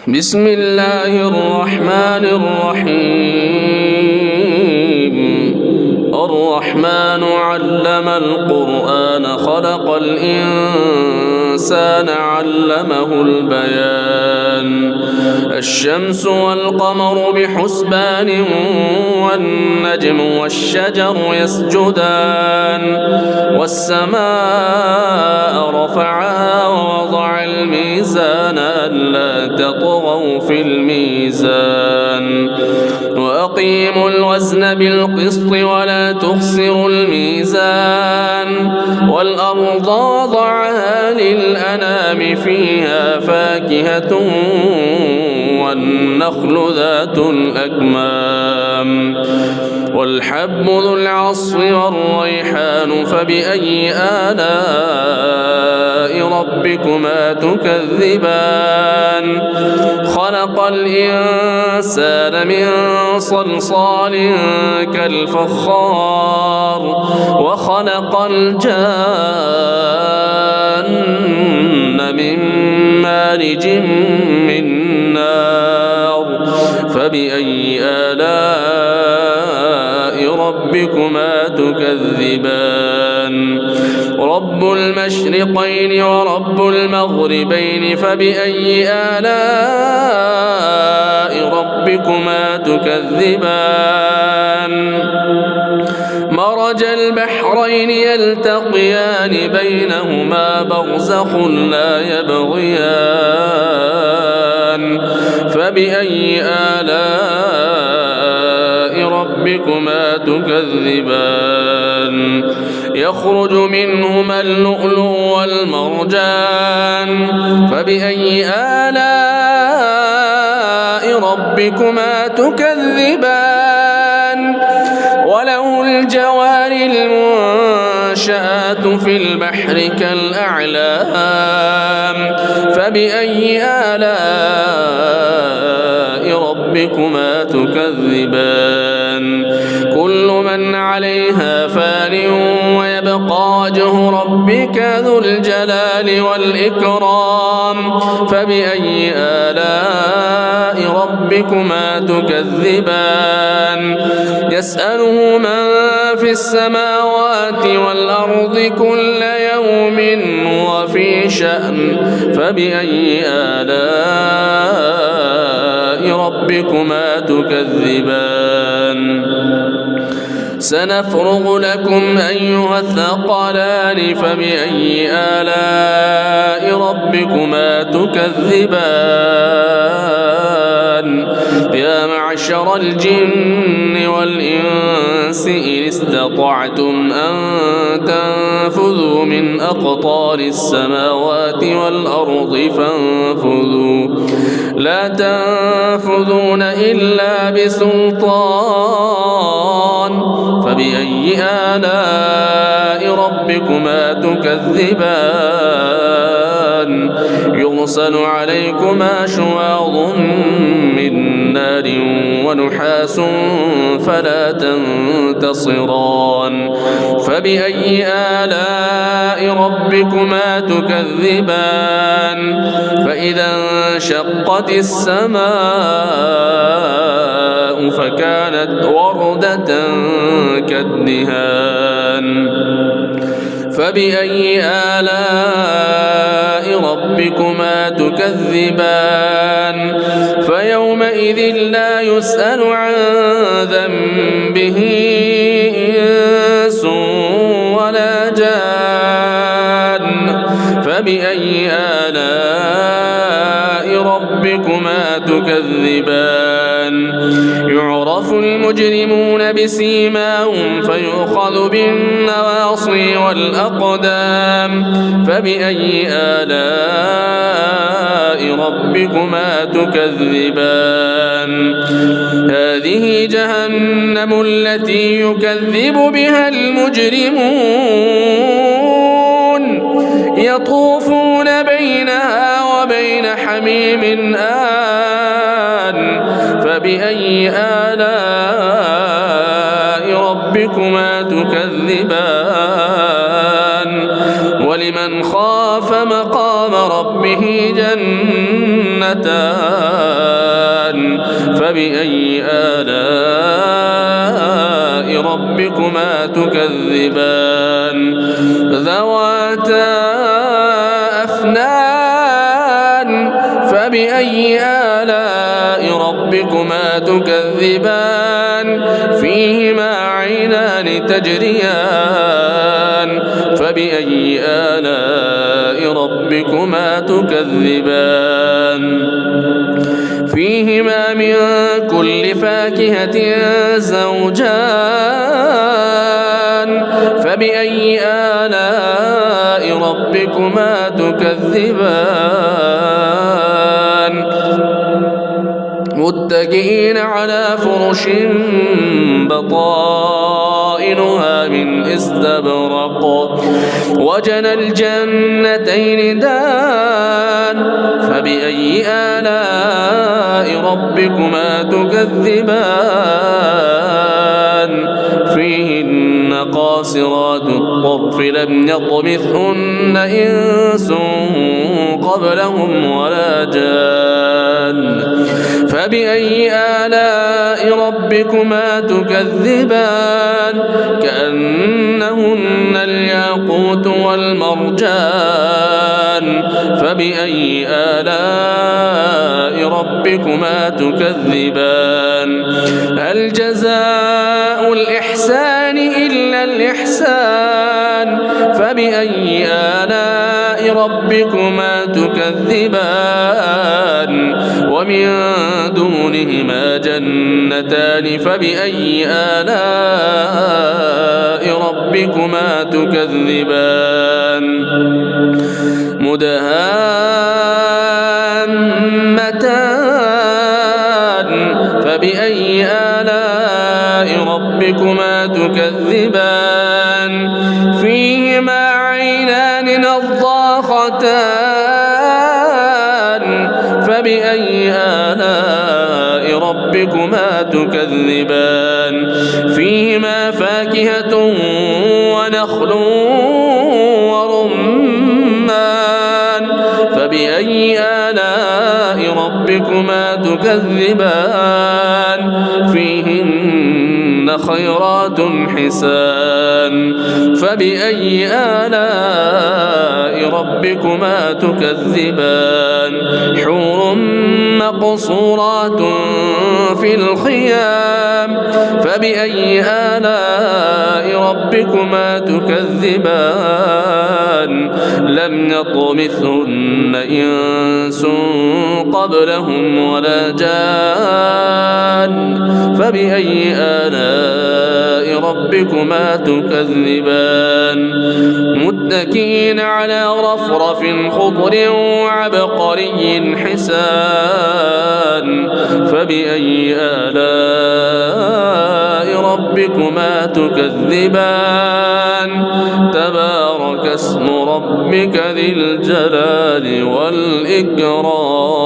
بسم الله الرحمن الرحيم. الرحمن علم القرآن خلق الإنسان علمه البيان. الشمس والقمر بحسبان والنجم والشجر يسجدان والسماء رفعها ووضع الميزان ألا تطغوا في الميزان وأقيموا الوزن بالقسط ولا تخسروا الميزان والأرض وضعها للأنام فيها فاكهة والنخل ذات الأكمام والحب ذو العصف والريحان فبأي آلاء ربكما تكذبان. خلق الإنسان من صلصال كالفخار وخلق الجان من مارج من نار فبأي آلاء ربكما تكذبان. رب المشرقين ورب المغربين فبأي آلاء ربكما تكذبان. مرج البحرين يلتقيان بينهما برزخ لا يبغيان فبأي آلاء ربكما تكذبان. يخرج منهما اللؤلؤ والمرجان فبأي آلاء ربكما تكذبان. وله الجوار المنشآت في البحر كالأعلام فبأي آلاء ربكما تكذبان. كل من عليها فان ويبقى وجه ربك ذو الجلال والإكرام فبأي آلاء ربكما تكذبان. يسأله من في السماوات والأرض كل يوم وفي شأن فبأي آلاء ربكما تكذبان. سنفرغ لكم أيها الثقلان فبأي آلاء ربكما تكذبان. يا معشر الجن والإنس إن استطعتم أن تنفذوا من أقطار السماوات والأرض فانفذوا لا تنفذون إلا بسلطان فبأي آلاء ربكما تكذبان. يرسل عليكما شواظ من نار ونحاس فلا تنتصران فبأي آلاء ربكما تكذبان. فإذا انشقت السماء فكانت وردة كالدهان فبأي آلاء ربكما تكذبان. فيومئذ لا يسأل عن ذنبه إنس ولا جان فبأي آلاء ربكما تكذبان. يعرف المجرمون بسيماهم فيؤخذ بالنواصي والأقدام فبأي آلاء ربكما تكذبان. هذه جهنم التي يكذب بها المجرمون يطوفون بينها وبين حميم آن فبأي آلاء ربكما تكذبان. ولمن خاف مقام ربه جنتان جنتان فبأي آلاء ربكما تكذبان ذواتا أفنان فبأي آلاء ربكما تكذبان فيهما عينان تجريان فبأي آلاء ربكما تكذبان فيهما من كل فاكهة زوجان فبأي آلاء ربكما تكذبان متكئين على فرش بطائنها من استبرق وجنى الجنتين دان فبأي آلاء ربكما تكذبان فيهن قاصرات الطرف لم يطمثهن إنس قبلهم ولا جان فبأي آلاء ربكما تكذبان كأنهن الياقوت والمرجان فبأي آلاء ربكما تكذبان هل جزاء الإحسان إلا الإحسان فبأي آلاء ربكما تكذبان ومن دونهما جنتان فبأي آلاء ربكما تكذبان مدهامتان فبأي آلاء ربكما تكذبان فيهما عينان نضاختان فبأي آلاء ربكما تكذبان فيهما فاكهة ونخل ورمان فبأي آلاء ربكما تكذبان فيهن خيرات حسان فبأي آلاء ربكما تكذبان حور مقصورات في الخيام فبأي آلاء ربكما تكذبان لم يطمثهن إنس قبلهم ولا جان فبأي آلاء ربكما تكذبان متكئين على رفرف خضر وعبقري حسان فبأي آلاء ربكما تكذبان تبارك اسم ربك ذي الجلال والإكرام